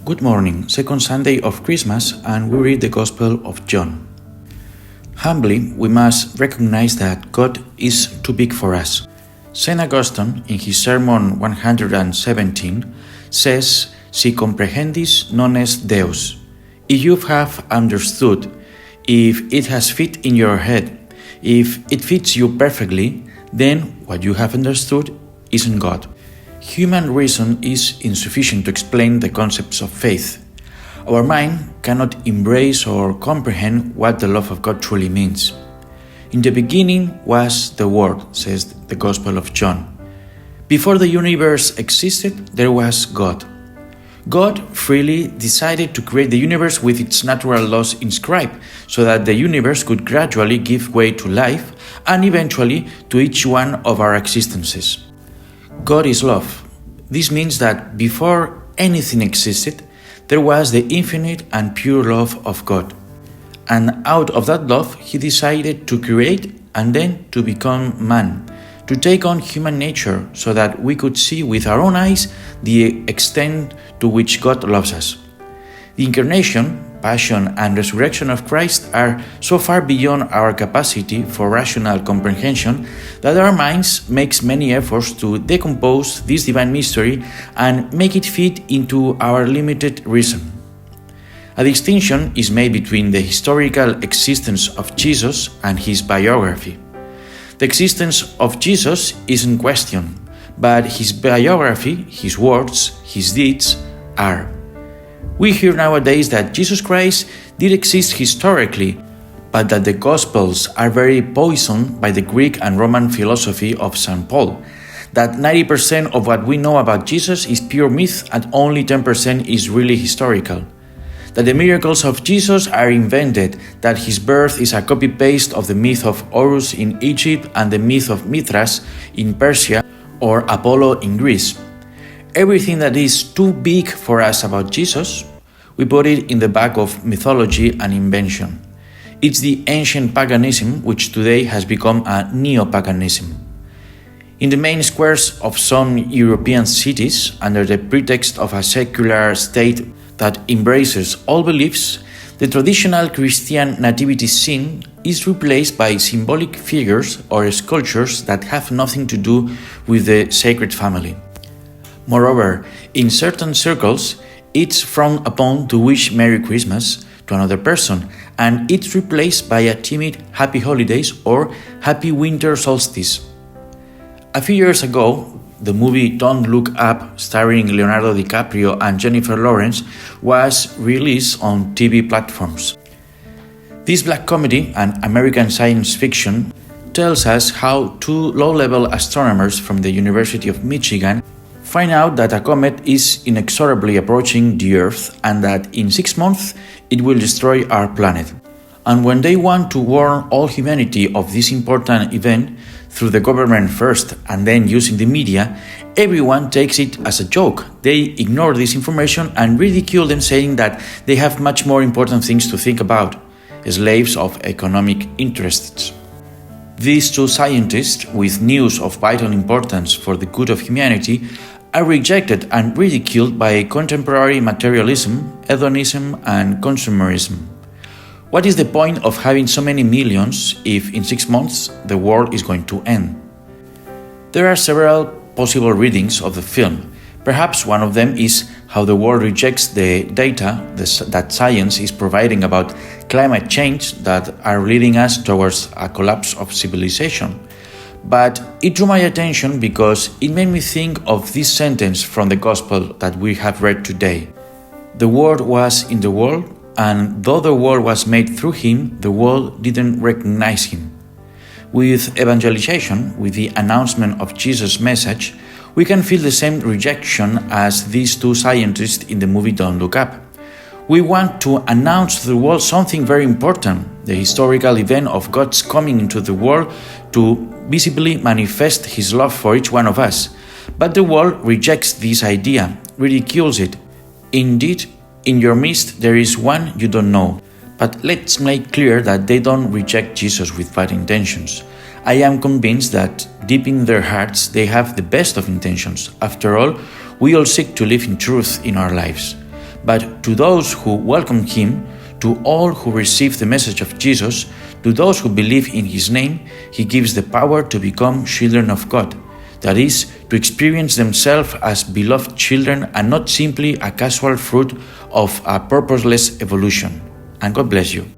Good morning, second Sunday of Christmas, and we read the Gospel of John. Humbly, we must recognize that God is too big for us. St. Augustine, in his Sermon 117, says, Si comprehendis non est Deus. If you have understood, if it has fit in your head, if it fits you perfectly, then what you have understood isn't God. Human reason is insufficient to explain the concepts of faith. Our mind cannot embrace or comprehend what the love of God truly means. In the beginning was the Word, says the Gospel of John. Before the universe existed, there was God. God freely decided to create the universe with its natural laws inscribed, so that the universe could gradually give way to life and eventually to each one of our existences. God is love. This means that before anything existed, there was the infinite and pure love of God. And out of that love, He decided to create and then to become man, to take on human nature so that we could see with our own eyes the extent to which God loves us. The incarnation, passion, and resurrection of Christ are so far beyond our capacity for rational comprehension that our minds makes many efforts to decompose this divine mystery and make it fit into our limited reason. A distinction is made between the historical existence of Jesus and his biography. The existence of Jesus is in question, but his biography, his words, his deeds are. We hear nowadays that Jesus Christ did exist historically, but that the Gospels are very poisoned by the Greek and Roman philosophy of St. Paul, that 90% of what we know about Jesus is pure myth and only 10% is really historical, that the miracles of Jesus are invented, that his birth is a copy-paste of the myth of Horus in Egypt and the myth of Mithras in Persia or Apollo in Greece. Everything that is too big for us about Jesus, we put it in the bag of mythology and invention. It's the ancient paganism which today has become a neo-paganism. In the main squares of some European cities, under the pretext of a secular state that embraces all beliefs, the traditional Christian nativity scene is replaced by symbolic figures or sculptures that have nothing to do with the Sacred Family. Moreover, in certain circles, it's frowned upon to wish Merry Christmas to another person, and it's replaced by a timid Happy Holidays or Happy Winter Solstice. A few years ago, the movie Don't Look Up, starring Leonardo DiCaprio and Jennifer Lawrence, was released on TV platforms. This black comedy and American science fiction tells us how two low-level astronomers from the University of Michigan find out that a comet is inexorably approaching the Earth and that in 6 months it will destroy our planet. And when they want to warn all humanity of this important event, through the government first and then using the media, everyone takes it as a joke. They ignore this information and ridicule them, saying that they have much more important things to think about, slaves of economic interests. These two scientists, with news of vital importance for the good of humanity, are rejected and ridiculed by contemporary materialism, hedonism, and consumerism. What is the point of having so many millions if in 6 months the world is going to end? There are several possible readings of the film. Perhaps one of them is how the world rejects the data that science is providing about climate change that are leading us towards a collapse of civilization. But it drew my attention because it made me think of this sentence from the Gospel that we have read today. The Word was in the world, and though the world was made through him, the world didn't recognize him. With evangelization, with the announcement of Jesus' message, we can feel the same rejection as these two scientists in the movie Don't Look Up. We want to announce to the world something very important, the historical event of God's coming into the world to visibly manifest his love for each one of us. But the world rejects this idea, ridicules it. Indeed, in your midst there is one you don't know. But let's make clear that they don't reject Jesus with bad intentions. I am convinced that deep in their hearts they have the best of intentions. After all, we all seek to live in truth in our lives. But to those who welcome him, to all who receive the message of Jesus, to those who believe in his name, he gives the power to become children of God. That is, to experience themselves as beloved children and not simply a casual fruit of a purposeless evolution. And God bless you.